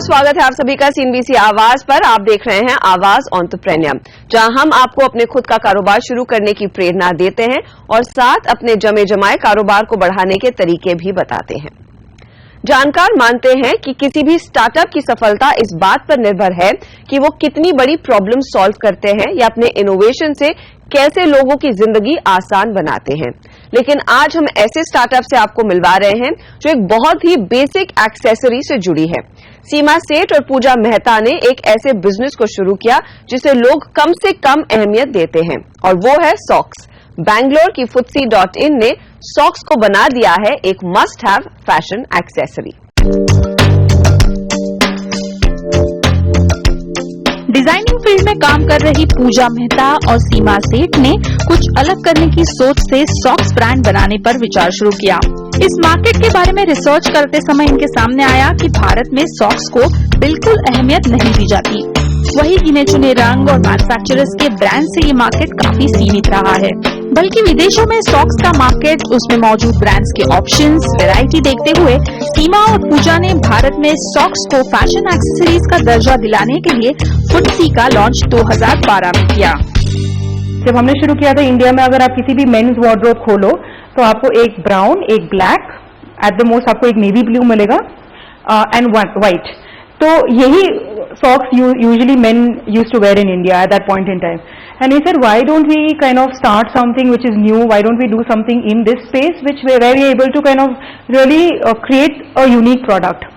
स्वागत है आप सभी का CNBC आवाज पर। आप देख रहे हैं आवाज एंटरप्रेन्योर, जहां हम आपको अपने खुद का कारोबार शुरू करने की प्रेरणा देते हैं और साथ अपने जमे जमाए कारोबार को बढ़ाने के तरीके भी बताते हैं। जानकार मानते हैं कि किसी भी स्टार्टअप की सफलता इस बात पर निर्भर है कि वो कितनी बड़ी प्रॉब्लम सॉल्व करते हैं या अपने इनोवेशन से कैसे लोगों की जिंदगी आसान बनाते हैं। लेकिन आज हम ऐसे स्टार्टअप से आपको मिलवा रहे हैं जो एक बहुत ही बेसिक एक्सेसरी से जुड़ी है। सीमा सेठ और पूजा मेहता ने एक ऐसे बिजनेस को शुरू किया जिसे लोग कम से कम अहमियत देते हैं, और वो है सॉक्स। बैंगलोर की FTSE.in ने सॉक्स को बना दिया है एक must have fashion accessory. Designing field में काम कर रही पूजा मेहता और सीमा सेठ ने कुछ अलग करने की सोच से सॉक्स ब्रांड बनाने पर विचार शुरू किया। इस मार्केट के बारे में रिसर्च करते समय इनके सामने आया कि भारत में सॉक्स को बिल्कुल अहमियत नहीं दी जाती। वही गिने चुने रंग और मैन्युफैक्चरर्स के ब्रांड से ये मार्केट काफी सीमित रहा है, बल्कि विदेशों में सॉक्स का मार्केट, उसमें मौजूद ब्रांड्स के ऑप्शंस, वैरायटी देखते हुए सीमा और पूजा ने भारत में सॉक्स को फैशन एक्सेसरीज का दर्जा दिलाने के लिए FTSE का लॉन्च 2012 में किया। जब हमने शुरू किया था इंडिया में, अगर आप किसी भी मेन्स वार्डरोब खोलो तो आपको एक ब्राउन, एक ब्लैक, एट द मोस्ट आपको एक नेवी ब्लू मिलेगा एंड व्हाइट। तो यही socks usually men used to wear in India at that point in time. And he said, why don't we kind of start something which is new? Why don't we do something in this space where we are able to kind of really create a unique product?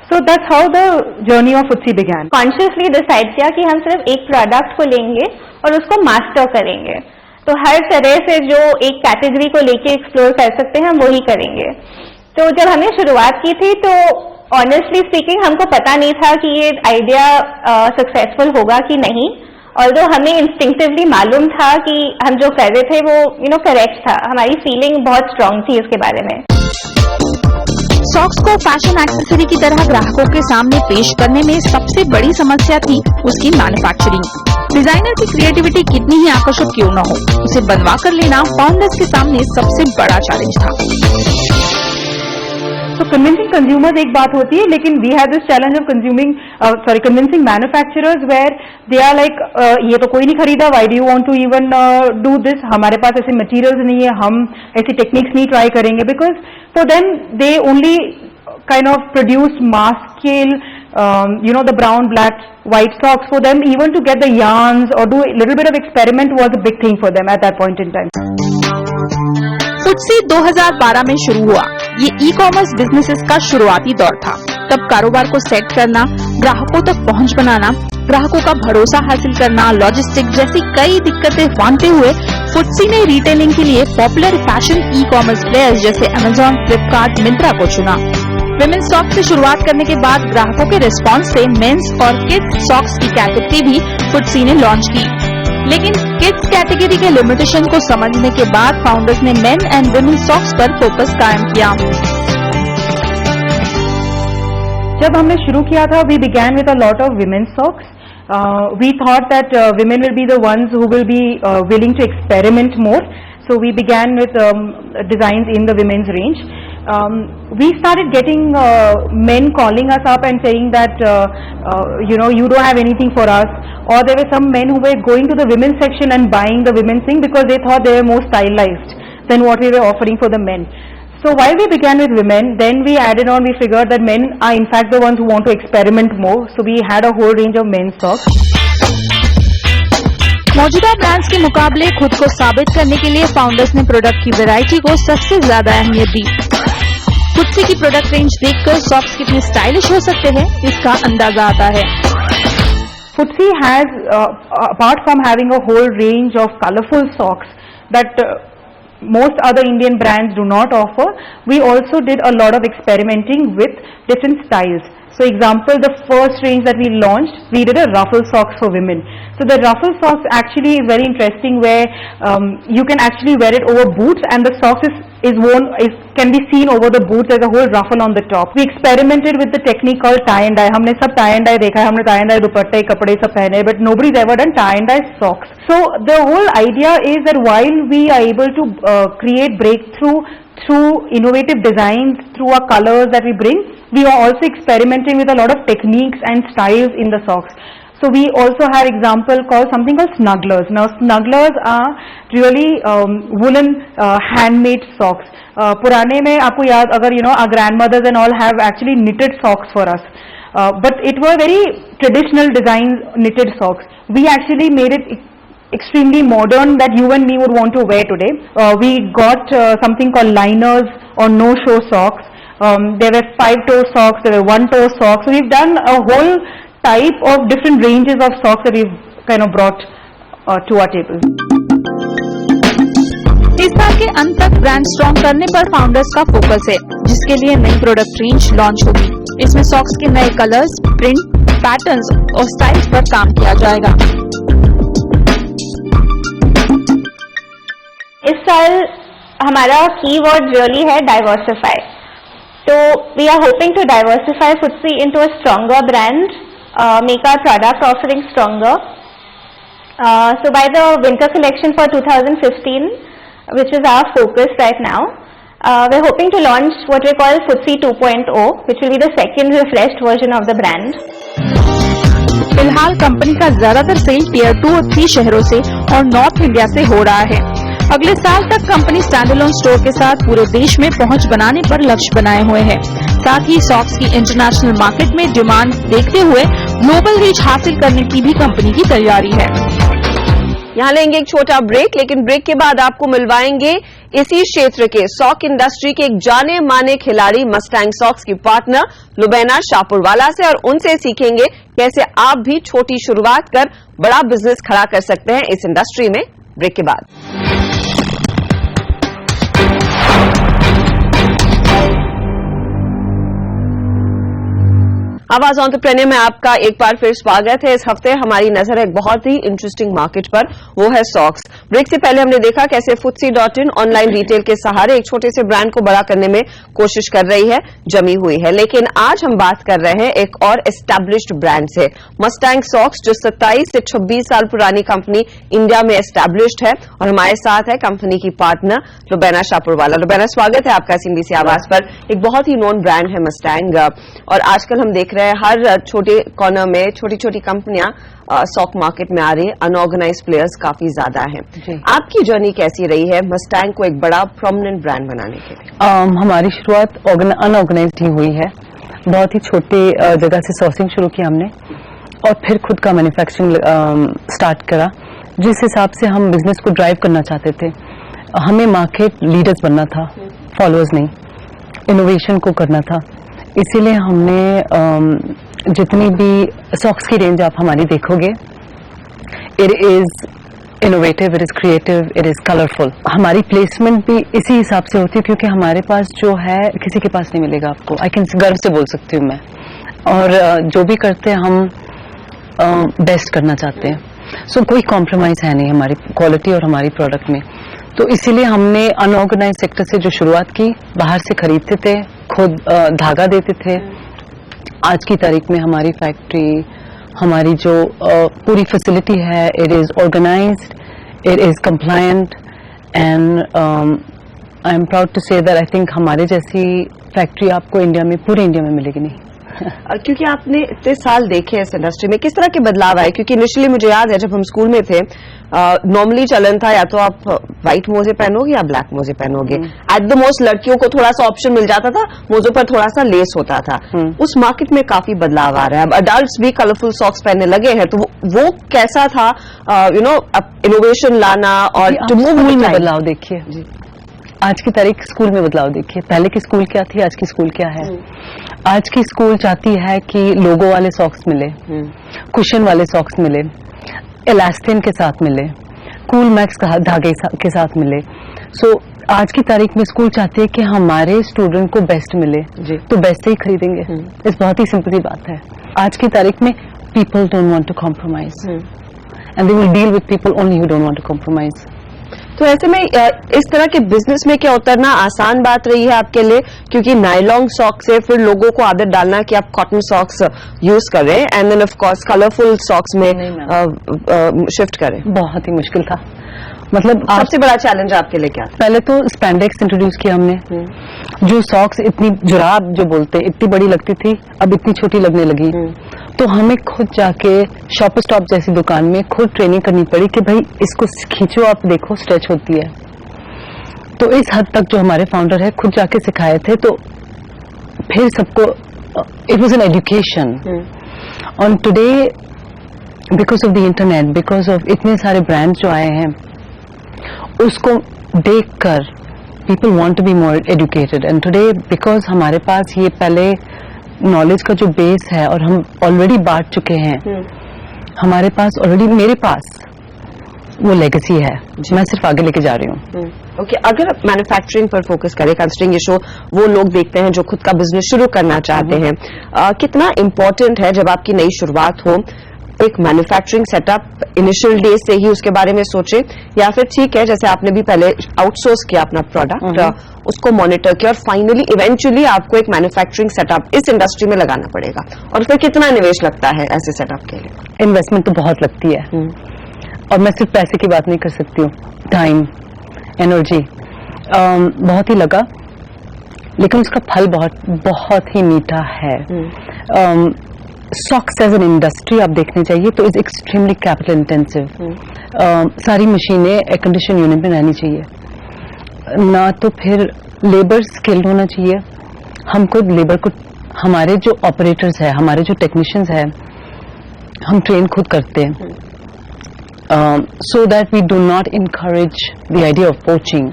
So that's how the journey of FTSE began. Consciously decide किया कि हम सिर्फ एक product को लेंगे और उसको master करेंगे। तो हर तरह से जो एक कैटेगरी को लेके एक्सप्लोर कर सकते हैं हम वही करेंगे। तो जब हमने शुरुआत की थी तो ऑनेस्टली स्पीकिंग हमको पता नहीं था कि ये आइडिया सक्सेसफुल होगा कि नहीं, और हमें इंस्टिंक्टिवली मालूम था कि हम जो कर रहे थे वो करेक्ट था। हमारी फीलिंग बहुत स्ट्रांग थी इसके बारे में। सॉक्स को फैशन एक्सेसरी की तरह ग्राहकों के सामने पेश करने में सबसे बड़ी समस्या थी उसकी मैन्युफैक्चरिंग। डिजाइनर की क्रिएटिविटी कितनी ही आकर्षक क्यों न हो, उसे बनवा कर लेना फाउंडर्स के सामने सबसे बड़ा चैलेंज था। तो कन्विंसिंग कंज्यूमर्स एक बात होती है, लेकिन we have this challenge of convincing manufacturers where they are like ये तो कोई नहीं खरीदा, why do you want to even do this, हमारे पास ऐसे मटेरियल्स नहीं है, हम ऐसी टेक्निक्स नहीं ट्राई करेंगे। Because for them they only kind of produced mass scale the brown, black, white socks. For them even to get the yarns or do a little bit of experiment was a big thing for them at that point in time. FTSE 2012 में शुरू हुआ। ये e-commerce businesses का शुरुआती दौर था। तब कारोबार को सेट करना, ग्राहकों तक पहुंच बनाना, ग्राहकों का भरोसा हासिल करना, लॉजिस्टिक जैसी कई दिक्कतें मानते हुए FTSE ने रिटेलिंग के लिए पॉपुलर फैशन ई-कॉमर्स प्लेयर्स जैसे Amazon, फ्लिपकार्ट, मिंत्रा को चुना। विमेन्स सॉक्स से शुरुआत करने के बाद ग्राहकों के रिस्पांस से मेंस और किड्स सॉक्स की कैटेगरी भी FTSE ने लॉन्च की। लेकिन किड्स कैटेगरी के लिमिटेशन को समझने के बाद फाउंडर्स ने मेन एंड वुमेन सॉक्स पर फोकस कायम किया। जब हमने शुरू किया था, we began with a lot of women's socks. We thought that women will be the ones who will be willing to experiment more. So we began with designs in the women's range. We started getting men calling us up and saying that you don't have anything for us, or there were some men who were going to the women's section and buying the women's thing because they thought they were more stylized than what we were offering for the men. So while we began with women, then we added on, we figured that men are in fact the ones who want to experiment more. So we had a whole range of men's socks. मौजूदा brands के मुकाबले खुद को साबित करने के लिए founders ने प्रोडक्ट की वैरायटी को सबसे ज्यादा अहमियत दी। FTSE की प्रोडक्ट रेंज देखकर सॉक्स कितने स्टाइलिश हो सकते हैं इसका अंदाजा आता है। FTSE has, apart from having a whole range of colorful socks that most other Indian brands do not offer, we also did a lot of experimenting with different styles. So example, the first range that we launched, we did a ruffle socks for women. So the ruffle socks actually is very interesting, where you can actually wear it over boots, and the socks can be seen over the boots. There's a whole ruffle on the top. We experimented with the technique called tie and dye. हमने सब tie and dye देखा है, हमने tie and dye दुपट्टे कपड़े सब पहने, but nobody's ever done tie and dye socks. So the whole idea is that while we are able to create breakthrough through innovative designs, through our colors that we bring, We are also experimenting with a lot of techniques and styles in the socks. So we also have example called something called snugglers. Now snugglers are really woolen handmade socks. पुराने में आपको याद अगर our grandmothers and all have actually knitted socks for us. But it were very traditional design knitted socks. We actually made it extremely modern that you and me would want to wear today. We got something called liners or no-show socks. There were 5-toe socks, there were 1-toe socks. So we've done a whole type of different ranges of socks that we've kind of brought to our table. इस साल के अंत तक brand strong करने पर founders का focus है, जिसके लिए नई प्रोडक्ट रेंज लॉन्च होगी। इसमें सॉक्स के नए कलर्स, प्रिंट, पैटर्न्स और स्टाइल्स पर काम किया जाएगा। इस साल हमारा कीवर्ड रियली है डाइवर्सिफाई। तो we are hoping to diversify Footsy into a stronger brand, make our product offering stronger. So by the winter collection for 2015, which is our focus right now, we're hoping to launch what we call Footsie 2.0, which will be the second refreshed version of the brand. फिलहाल company का ज्यादातर cell tier 2 और 3 शहरों से और north India से हो रहा है। अगले साल तक कंपनी स्टैंडअलोन स्टोर के साथ पूरे देश में पहुंच बनाने पर लक्ष्य बनाए हुए है। साथ ही सॉक्स की इंटरनेशनल मार्केट में डिमांड देखते हुए ग्लोबल रीच हासिल करने की भी कंपनी की तैयारी है। यहाँ लेंगे एक छोटा ब्रेक, लेकिन ब्रेक के बाद आपको मिलवाएंगे इसी क्षेत्र के सॉक इंडस्ट्री के एक जाने माने खिलाड़ी मस्टैंग सॉक्स की पार्टनर लुबैना शाहपुरवाला से, और उनसे सीखेंगे कैसे आप भी छोटी शुरुआत कर बड़ा बिजनेस खड़ा कर सकते हैं इस इंडस्ट्री में। ब्रेक के बाद आवाज एंटरप्रेन्योर में आपका एक बार फिर स्वागत है। इस हफ्ते हमारी नजर है एक बहुत ही इंटरेस्टिंग मार्केट पर, वो है सॉक्स। ब्रेक से पहले हमने देखा कैसे Footsie.in ऑनलाइन रिटेल के सहारे एक छोटे से ब्रांड को बड़ा करने में कोशिश कर रही है, जमी हुई है। लेकिन आज हम बात कर रहे हैं एक और एस्टैब्लिश्ड ब्रांड से, मस्टैंग सॉक्स, जो 27 से 26 साल पुरानी कंपनी इंडिया में एस्टैब्लिश्ड है। और हमारे साथ है कंपनी की पार्टनर लुबैना शाहपुरवाला। लुबैना, स्वागत है आपका CNBC आवाज पर। एक बहुत ही नोन ब्रांड है मस्टैंग, और आजकल हम देख रहे हैं हर छोटे कॉर्नर में छोटी छोटी कंपनियां सॉक मार्केट में आ रही है, अनऑर्गेनाइज्ड प्लेयर्स काफी ज्यादा हैं। आपकी जर्नी कैसी रही है मस्टैंग को एक बड़ा प्रोमिनेंट ब्रांड बनाने के लिए? हमारी शुरुआत अनऑर्गेनाइज्ड ही हुई है। बहुत ही छोटे जगह से सोर्सिंग शुरू की हमने, और फिर खुद का मैन्युफैक्चरिंग स्टार्ट करा। जिस हिसाब से हम बिजनेस को ड्राइव करना चाहते थे, हमें मार्केट लीडर्स बनना था, फॉलोअर्स नहीं, इनोवेशन को करना था। इसीलिए हमने जितनी भी सॉक्स की रेंज आप हमारी देखोगे, it is innovative, it is creative, it is colourful. हमारी प्लेसमेंट भी इसी हिसाब से होती है, क्योंकि हमारे पास जो है किसी के पास नहीं मिलेगा आपको। आई कैन गर्व से बोल सकती हूँ मैं। और जो भी करते हैं हम बेस्ट करना चाहते हैं। सो कोई कॉम्प्रोमाइज है नहीं हमारी क्वालिटी और हमारी प्रोडक्ट में। तो इसीलिए हमने अनऑर्गेनाइज सेक्टर से जो शुरुआत की, बाहर से खरीदते थे, खुद धागा देते थे। आज की तारीख में हमारी फैक्ट्री, हमारी जो पूरी फैसिलिटी है, it is organised, it is compliant, and I am proud to say that I think हमारे जैसी फैक्ट्री आपको इंडिया में, पूरे इंडिया में मिलेगी नहीं। क्योंकि आपने इतने साल देखे इस इंडस्ट्री में, किस तरह के बदलाव आए? क्योंकि इनिशियली मुझे याद है जब हम स्कूल में थे, नॉर्मली चलन था या तो आप व्हाइट मोजे पहनोगे या ब्लैक मोजे पहनोगे। एट द मोस्ट लड़कियों को थोड़ा सा ऑप्शन मिल जाता था, मोजों पर थोड़ा सा लेस होता था। उस मार्केट में काफी बदलाव आ रहा है। अब अडल्ट्स भी कलरफुल सॉक्स पहनने लगे हैं, तो वो कैसा था इनोवेशन लाना और स्कूल में बदलाव देखिए, आज की तारीख स्कूल में बदलाव देखिए। पहले की स्कूल क्या थी, आज की स्कूल क्या है। आज की स्कूल चाहती है कि लोगो वाले सॉक्स मिले, कुशन वाले सॉक्स मिले, इलास्टिन के साथ मिले, कूल मैक्स धागे के साथ मिले। सो आज की तारीख में स्कूल चाहती है कि हमारे स्टूडेंट को बेस्ट मिले, तो बेस्ट ही खरीदेंगे। इस बहुत ही सिंपल सी बात है। आज की तारीख में people don't want to compromise, and they will deal with people only who don't want to compromise. तो तो ऐसे में इस तरह के बिजनेस में क्या उतरना आसान बात रही है आपके लिए, क्योंकि नायलॉन सॉक से फिर लोगों को आदत डालना कि आप कॉटन सॉक्स यूज करें and then of course colourful socks में शिफ्ट करें? बहुत ही मुश्किल था। मतलब सबसे बड़ा चैलेंज आपके लिए क्या था? पहले तो स्पैंडेक्स इंट्रोड्यूस किया हमने, जो सॉक्स इतनी जुराब जो बोलते हैं इतनी बड़ी लगती थी, अब इतनी छोटी लगने लगी। तो हमें खुद जाके शॉप स्टॉप जैसी दुकान में खुद ट्रेनिंग करनी पड़ी कि भाई इसको खींचो, आप देखो स्ट्रेच होती है। तो इस हद तक जो हमारे फाउंडर है खुद जाके सिखाए थे, तो फिर सबको इट वाज एन एजुकेशन। और today because of the internet, because of इतने सारे ब्रांड्स जो आए हैं, उसको देखकर people want to be more educated. And today because हमारे पास ये पहले नॉलेज का जो बेस है और हम ऑलरेडी बांट चुके हैं, हमारे पास ऑलरेडी, मेरे पास वो लेगेसी है, मैं सिर्फ आगे लेके जा रही हूँ। ओके, अगर आप मैन्युफैक्चरिंग पर फोकस करें, कंसिडरिंग ये शो वो लोग देखते हैं जो खुद का बिजनेस शुरू करना चाहते हैं, कितना इम्पोर्टेंट है जब आपकी नई शुरुआत हो एक मैन्युफैक्चरिंग सेटअप इनिशियल डेज से ही उसके बारे में सोचे, या फिर ठीक है जैसे आपने भी पहले आउटसोर्स किया अपना प्रोडक्ट, उसको मॉनिटर किया और फाइनली इवेंचुअली आपको एक मैन्युफैक्चरिंग सेटअप इस इंडस्ट्री में लगाना पड़ेगा, और फिर कितना निवेश लगता है ऐसे सेटअप के लिए? इन्वेस्टमेंट तो बहुत लगती है, और मैं सिर्फ पैसे की बात नहीं कर सकती हूँ, टाइम, एनर्जी, बहुत ही लगा, लेकिन उसका फल बहुत ही मीठा है। सॉक्स एज एन इंडस्ट्री आप देखने चाहिए तो इज एक्सट्रीमली कैपिटल इंटेंसिव। सारी मशीनें एयर कंडीशन यूनिट में रहनी चाहिए, ना तो फिर लेबर स्किल्ड होना चाहिए। हम खुद लेबर को, हमारे जो ऑपरेटर्स है, हमारे जो टेक्नीशियंस है, हम ट्रेन खुद करते हैं, so that we do not encourage the idea of poaching.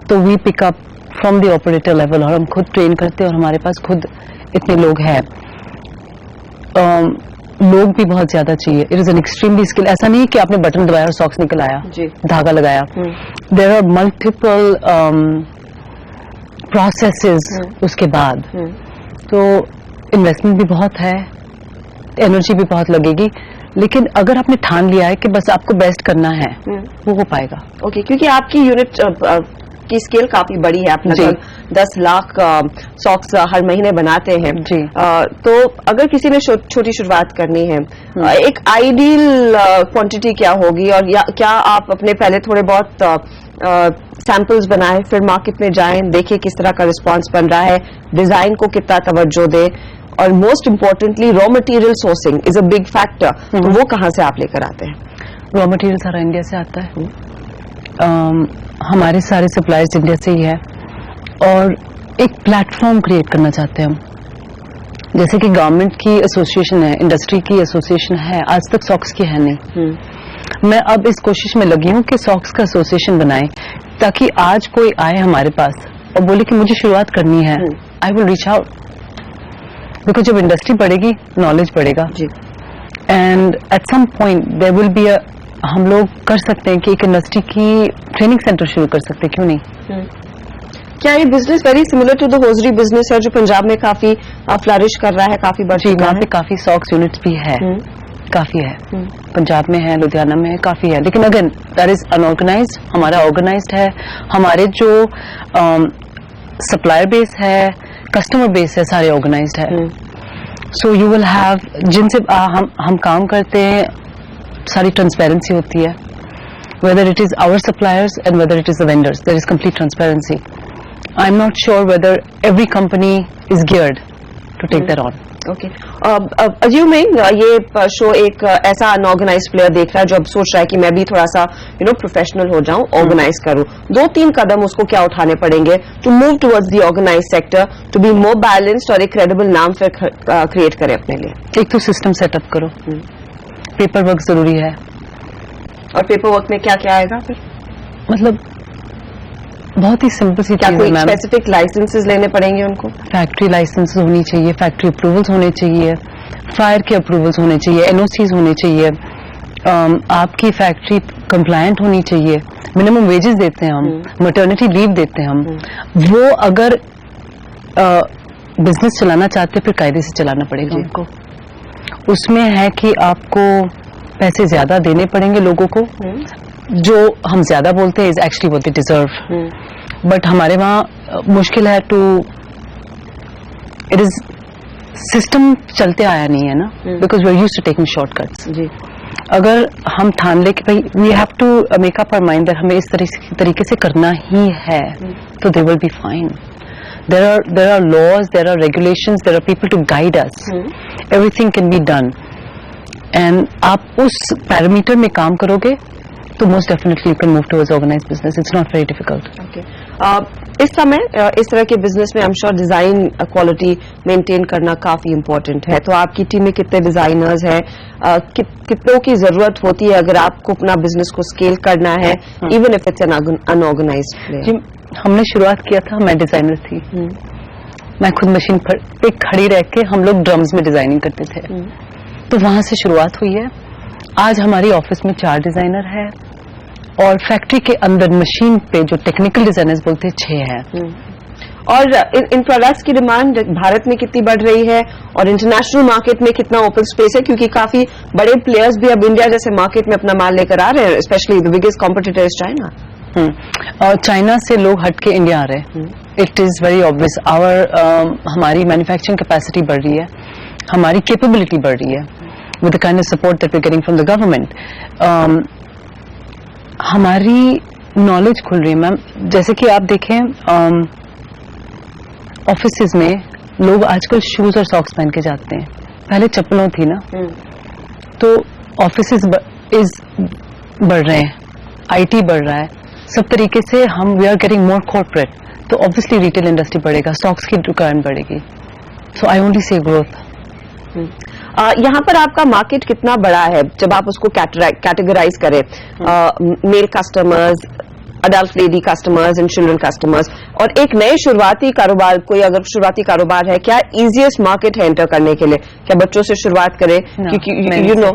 तो we pick up from the operator level, और हम खुद ट्रेन करते हैं, और हमारे पास खुद इतने लोग हैं। लोग भी बहुत ज्यादा चाहिए। It is an extremely skill. ऐसा नहीं कि आपने बटन दबाया और सॉक्स निकल आया, धागा लगाया। देयर आर मल्टीपल प्रोसेसेस उसके बाद, तो इन्वेस्टमेंट भी बहुत है, एनर्जी भी बहुत लगेगी, लेकिन अगर आपने ठान लिया है कि बस आपको बेस्ट करना है, वो हो पाएगा। ओके, क्योंकि आपकी यूनिट की स्केल काफी बड़ी है, आप लगभग 10 लाख सॉक्स हर महीने बनाते हैं जी। तो अगर किसी ने छोटी शुरुआत करनी है, एक आइडियल क्वांटिटी क्या होगी, और क्या आप अपने पहले थोड़े बहुत सैंपल्स बनाएं, फिर मार्केट में जाएं, देखें किस तरह का रिस्पांस बन रहा है, डिजाइन को कितना तवज्जो दें, और most importantly raw material sourcing is a big factor, तो वो कहाँ से आप लेकर आते हैं? रॉ मटेरियल सारा इंडिया से आता है, हमारे सारे सप्लायर्स इंडिया से ही है, और एक प्लेटफॉर्म क्रिएट करना चाहते हैं हम। जैसे कि गवर्नमेंट की एसोसिएशन है, इंडस्ट्री की एसोसिएशन है, आज तक सॉक्स की है नहीं। मैं अब इस कोशिश में लगी हूँ कि सॉक्स का एसोसिएशन बनाएं, ताकि आज कोई आए हमारे पास और बोले कि मुझे शुरुआत करनी है, I will reach out, because जब इंडस्ट्री बढ़ेगी नॉलेज बढ़ेगा, and at some point there will be हम लोग कर सकते हैं कि एक इंडस्ट्री की ट्रेनिंग सेंटर शुरू कर सकते हैं, क्यों नहीं? क्या ये business very similar to the hosiery business है जो पंजाब में काफी फ्लरिश कर रहा है, काफी बढ़ चुका है? पे काफी सॉक्स यूनिट्स भी है, काफी है, पंजाब में है, लुधियाना में है, काफी है, लेकिन अगेन दैट इज अनऑर्गेनाइज्ड। हमारा ऑर्गेनाइज्ड है, हमारे जो सप्लायर बेस है, कस्टमर बेस है, सारे ऑर्गेनाइज्ड है। सो यू विल हैव, जिनसे हम काम करते हैं, सारी ट्रांसपेरेंसी होती है, whether it is our suppliers and whether it is the vendors, there is complete transparency. I'm not sure whether every company is geared to take that on. Okay, assuming ये show एक ऐसा unorganised player देख रहा है जो अब सोच रहा है कि मैं भी थोड़ा सा प्रोफेशनल हो जाऊं, ऑर्गेनाइज करूं, 2-3 कदम उसको क्या उठाने पड़ेंगे to move towards the organise sector, to be more balanced और एक क्रेडिबल नाम फिर क्रिएट करें अपने लिए? एक तो सिस्टम सेटअप करो, पेपर वर्क जरूरी है। और पेपर वर्क में क्या क्या आएगा फिर? मतलब बहुत ही सिंपल सी क्या कोई स्पेसिफिक लाइसेंसेस लेने पड़ेंगे उनको? फैक्ट्री लाइसेंस होनी चाहिए, फैक्ट्री अप्रूवल्स होने चाहिए, फायर के अप्रूवल्स होने चाहिए, एनओसीज होने चाहिए, आपकी फैक्ट्री कंप्लायंट होनी चाहिए, मिनिमम वेजेस देते हैं हम, मैटरनिटी लीव देते हैं हम। वो अगर बिजनेस चलाना चाहते हैं फिर कायदे से चलाना पड़ेगा उनको। उसमें है कि आपको पैसे ज्यादा देने पड़ेंगे लोगों को, जो हम ज्यादा बोलते हैं is actually what they deserve, but हमारे वहाँ मुश्किल है टू, इट इज सिस्टम चलते आया नहीं है ना, because we are used to taking shortcuts. जी, अगर हम ठान ले कि भाई we have to make up our mind that हमें इस तरीके से करना ही है, तो they will be fine. there are laws, there are regulations, there are people to guide us. Everything can be done. And आप उस पैरामीटर में काम करोगे तो most definitely you can move towards organized business. It's not very difficult. Okay. इस समय इस तरह के बिजनेस में I'm sure design quality maintain करना काफी इम्पोर्टेंट है, तो आपकी टीम में कितने डिजाइनर्स हैं, कितनों की जरूरत होती है अगर आपको अपना बिजनेस को स्केल करना है, even if it's an unorganised play? हमने शुरुआत किया था, मैं डिजाइनर थी, मैं खुद मशीन पर एक खड़ी रह के हम लोग ड्रम्स में डिजाइनिंग करते थे, तो वहां से शुरुआत हुई है। आज हमारी ऑफिस में 4 डिजाइनर है और फैक्ट्री के अंदर मशीन पे जो टेक्निकल डिजाइनर्स बोलते हैं 6 हैं। और इन प्रोडक्ट्स की डिमांड भारत में कितनी बढ़ रही है और इंटरनेशनल मार्केट में कितना ओपन स्पेस है, क्योंकि काफी बड़े प्लेयर्स भी अब इंडिया जैसे मार्केट में अपना माल लेकर आ रहे हैं, specially the biggest competitor is China. और चाइना से लोग हट के इंडिया आ रहे हैं। इट इज वेरी ऑब्वियस, हमारी मैन्युफैक्चरिंग कैपेसिटी बढ़ रही है, हमारी कैपेबिलिटी बढ़ रही है with the kind of support that we getting from the government. हमारी नॉलेज खुल रही है मैम। जैसे कि आप देखें ऑफिसेज में लोग आजकल शूज और सॉक्स पहन के जाते हैं, पहले चप्पलों थी ना, तो ऑफिसेज बढ़ रहे हैं, आईटी बढ़ रहा है, सब तरीके से हम we are getting more corporate, तो ऑब्वियसली रिटेल इंडस्ट्री बढ़ेगा, स्टॉक्स की रिक्वायरमेंट बढ़ेगी, so I only say growth. यहाँ पर आपका मार्केट कितना बड़ा है जब आप उसको कैटेगराइज करें, male customers, adult lady customers and children customers, और एक नए शुरुआती कारोबार, कोई अगर शुरुआती कारोबार है, क्या इजीएस्ट मार्केट है एंटर करने के लिए? क्या बच्चों से शुरुआत करें, क्योंकि यू नो,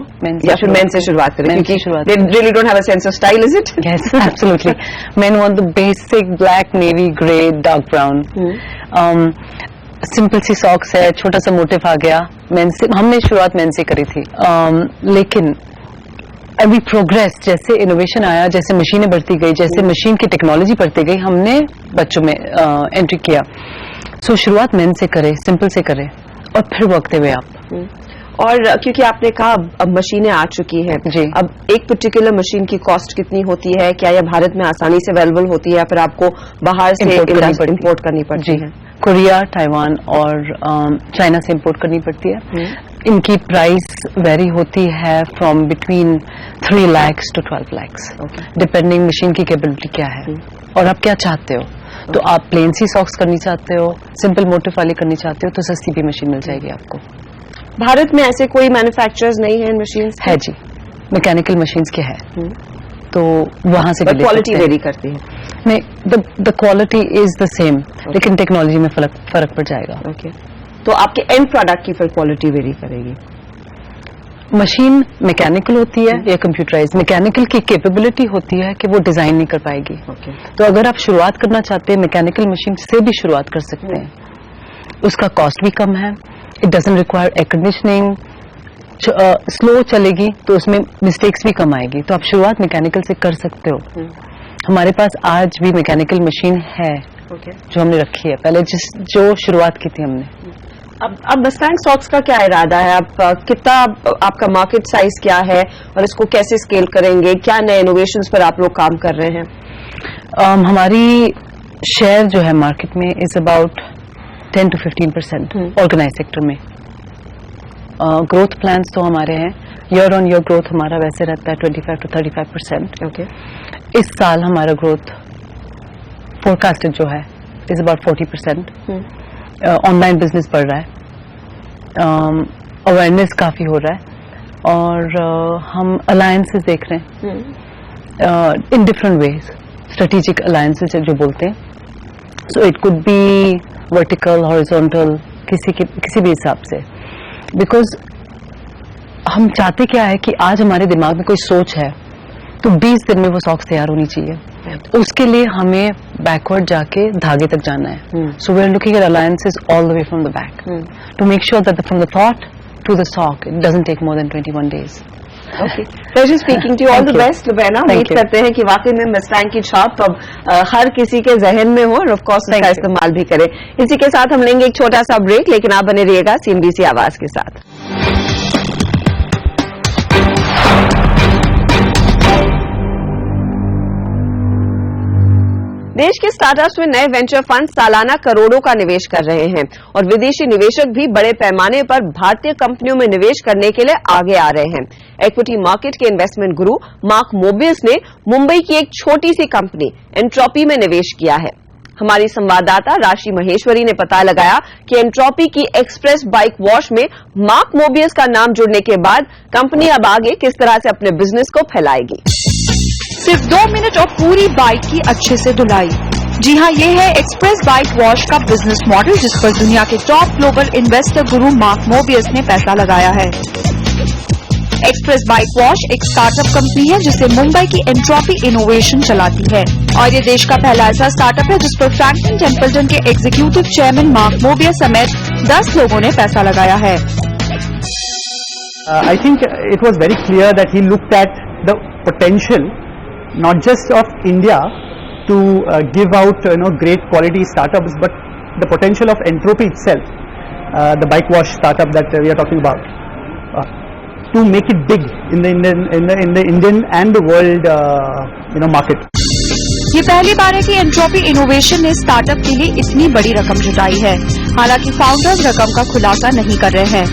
या फिर मेन से शुरुआत करें, क्योंकि they really don't have a sense of style, is it? Yes, absolutely. Men want the basic black, navy, grey, dark brown. Simple सी सॉक्स है, छोटा सा मोटिव आ गया, मेन से हमने शुरुआत मेन से करी थी, लेकिन अभी प्रोग्रेस, जैसे इनोवेशन आया, जैसे मशीनें बढ़ती गई, जैसे मशीन की टेक्नोलॉजी बढ़ती गई, हमने बच्चों में एंट्री किया। सो शुरुआत मेन से करें, सिंपल से करें, और फिर वक्त हुए आप। और क्योंकि आपने कहा अब मशीनें आ चुकी हैं जी, अब एक पर्टिकुलर मशीन की कॉस्ट कितनी होती है? क्या यह भारत में आसानी से अवेलेबल होती है या फिर आपको बाहर से इम्पोर्ट करनी पड़ती है? कोरिया, ताइवान और चाइना से इम्पोर्ट करनी पड़ती है। इनकी प्राइस वेरी होती है from between 3 lakh to 12 lakh, depending machine की कैपेबिलिटी क्या है और आप क्या चाहते हो। तो आप प्लेन सी सॉक्स करनी चाहते हो, सिंपल मोटिव वाली करनी चाहते हो, तो सस्ती भी मशीन मिल जाएगी आपको। भारत में ऐसे कोई मैन्युफैक्चरर्स नहीं है इन मशीन्स? है जी, मैकेनिकल मशीन्स के है, तो वहां से क्वालिटी वेरी करती है? नहीं, the quality is the same, लेकिन टेक्नोलॉजी में फर्क पड़ जाएगा। ओके, तो आपके एंड प्रोडक्ट की फिर क्वालिटी वेरी करेगी? मशीन मैकेनिकल होती है या कंप्यूटराइज। मैकेनिकल की कैपेबिलिटी होती है कि वो डिजाइन नहीं कर पाएगी। तो अगर आप शुरुआत करना चाहते हैं, मैकेनिकल मशीन से भी शुरुआत कर सकते हैं, उसका कॉस्ट भी कम है, it doesn't require air conditioning, slow चलेगी तो उसमें मिस्टेक्स भी कम आएगी, तो आप शुरुआत मैकेनिकल से कर सकते हो। हमारे पास आज भी मैकेनिकल मशीन है जो हमने रखी है, पहले जो शुरुआत की थी हमने। अब मस्टैंग सॉक्स का क्या इरादा है? आप कितना, आपका मार्केट साइज क्या है और इसको कैसे स्केल करेंगे? क्या नए इनोवेशंस पर आप लोग काम कर रहे हैं? हमारी शेयर जो है मार्केट में is about 10 to 15% organise sector में। ग्रोथ प्लान्स तो हमारे हैं, ईयर ऑन ईयर ग्रोथ हमारा वैसे रहता है 25 to 35%। इस साल हमारा ग्रोथ फोरकास्टेड जो है इज अबाउट 40%। ऑनलाइन बिजनेस बढ़ रहा है, अवेयरनेस काफी हो रहा है, और हम अलायंसेस देख रहे हैं in different ways, strategic alliances जो बोलते हैं। So it could be vertical, horizontal, किसी भी हिसाब से, बिकॉज हम चाहते क्या है कि आज हमारे दिमाग में कोई सोच है तो 20 दिन में वो सॉक्स तैयार होनी चाहिए, उसके लिए हमें बैकवर्ड जाके धागे तक जाना है। So we are looking at alliances all the way from the back to make sure that from the thought to the sock it doesn't take more than 21 days। Okay, pleasure speaking to, all the best Lubaina. उम्मीद करते हैं कि वाकई में Mustang की छाप अब हर किसी के जहन में हो और ऑफ कोर्स उसका इस्तेमाल भी करें। इसी के साथ हम लेंगे एक छोटा सा ब्रेक, लेकिन आप बने रहिएगा CNBC आवाज के साथ। देश के स्टार्टअप्स में नए वेंचर फंड सालाना करोड़ों का निवेश कर रहे हैं और विदेशी निवेशक भी बड़े पैमाने पर भारतीय कंपनियों में निवेश करने के लिए आगे आ रहे हैं। इक्विटी मार्केट के इन्वेस्टमेंट गुरु मार्क मोबियस ने मुंबई की एक छोटी सी कंपनी एंट्रोपी में निवेश किया है। हमारी संवाददाता राशि महेश्वरी ने पता लगाया कि एंट्रोपी की एक्सप्रेस बाइक वॉश में मार्क मोबियस का नाम जुड़ने के बाद कंपनी अब आगे किस तरह से अपने बिजनेस को फैलाएगी। सिर्फ 2 मिनट और पूरी बाइक की अच्छे से धुलाई। जी हाँ, ये है एक्सप्रेस बाइक वॉश का बिजनेस मॉडल, जिस पर दुनिया के टॉप ग्लोबल इन्वेस्टर गुरु मार्क मोबियस ने पैसा लगाया है। एक्सप्रेस बाइक वॉश एक स्टार्टअप कंपनी है जिसे मुंबई की एंट्रोपी इनोवेशन चलाती है और ये देश का पहला ऐसा स्टार्टअप है जिस पर फ्रैंकलिन टेम्पल्टन के एग्जीक्यूटिव चेयरमैन मार्क मोबियस समेत 10 लोगों ने पैसा लगाया है। I think it was very clear that he looked at the potential not just of India to give out great quality startups, but the potential of Entropy itself, the bike wash startup that we are talking about, to make it big in the Indian and the world market. ये पहली बार है कि entropy innovation ने startup के लिए इतनी बड़ी रकम जुटाई है। हालांकि फाउंडर्स रकम का खुलासा नहीं कर रहे हैं।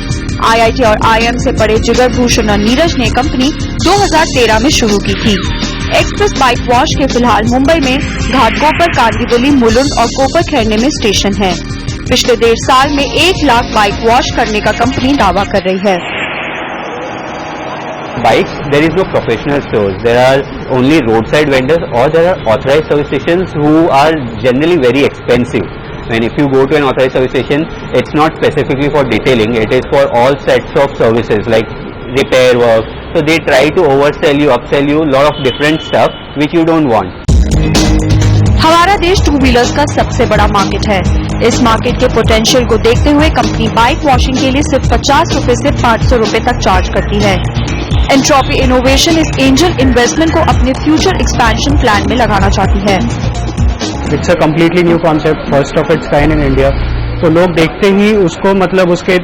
IIT और IIM से पढ़े जिगर भूषण और नीरज ने कंपनी 2013 में शुरू की थी। एक्सप्रेस बाइक वॉश के फिलहाल मुंबई में घाटकोपर, कांदिवली, मुलुंड और कोपरखैरणे में स्टेशन है। पिछले 1.5 साल में 1 लाख बाइक वॉश करने का कंपनी दावा कर रही है। Bikes, there is no professional stores. There are only roadside vendors or there are authorized service stations who are generally very expensive. When if you go to an authorized service station, it's not specifically for detailing, it is for all sets of services like repair work. So they try to oversell you, upsell you, lot of different stuff which you don't want. हमारा देश 2 wheelers का सबसे बड़ा market है। इस market के potential को देखते हुए कंपनी बाइक वॉशिंग के लिए सिर्फ 50 रुपए से 500 रुपए तक चार्ज करती है। एंट्रोपी इनोवेशन इस एंजल इन्वेस्टमेंट को अपने फ्यूचर एक्सपेंशन प्लान में लगाना चाहती है। It's a completely new concept, first of its kind in India. तो लोग देखते ही उसको मतलब उसके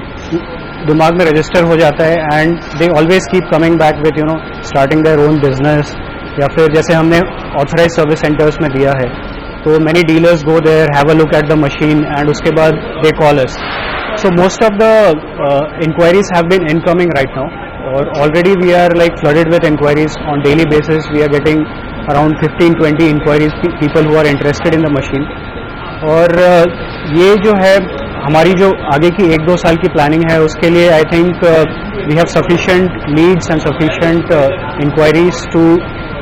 दिमाग में रजिस्टर हो जाता है and they always keep coming back with starting their own business, या फिर जैसे हमने ऑथराइज सर्विस सेंटर्स में दिया है तो many dealers go there, have a look at the machine and उसके बाद they call us. So most of the inquiries have been incoming right now और already we are like flooded with inquiries on daily basis. We are getting around 15-20 inquiries, people who are interested in the machine. और ये जो है हमारी जो आगे की 1-2 साल की प्लानिंग है उसके लिए I think we have sufficient leads and sufficient inquiries to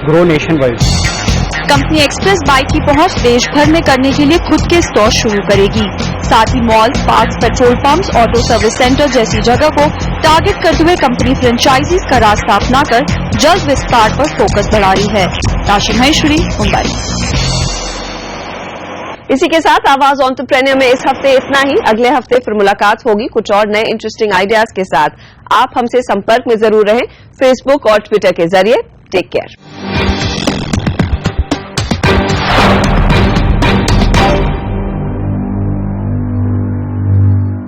grow nationwide. Company express bike की पहुंच देश भर में करने के लिए खुद के स्टोर शुरू करेगी। साथ ही malls, parks, petrol pumps, auto service centre जैसी जगह को टारगेट करते हुए कंपनी फ्रेंचाइजीज का रास्ता अपनाकर जल्द विस्तार पर फोकस बढ़ा रही है। राशि महेश्वरी, मुंबई। इसी के साथ आवाज एंटरप्रेन्योर में इस हफ्ते इतना ही। अगले हफ्ते फिर मुलाकात होगी कुछ और नए इंटरेस्टिंग आइडियाज के साथ। आप हमसे संपर्क में जरूर रहें, फेसबुक और ट्विटर के जरिए। Take care.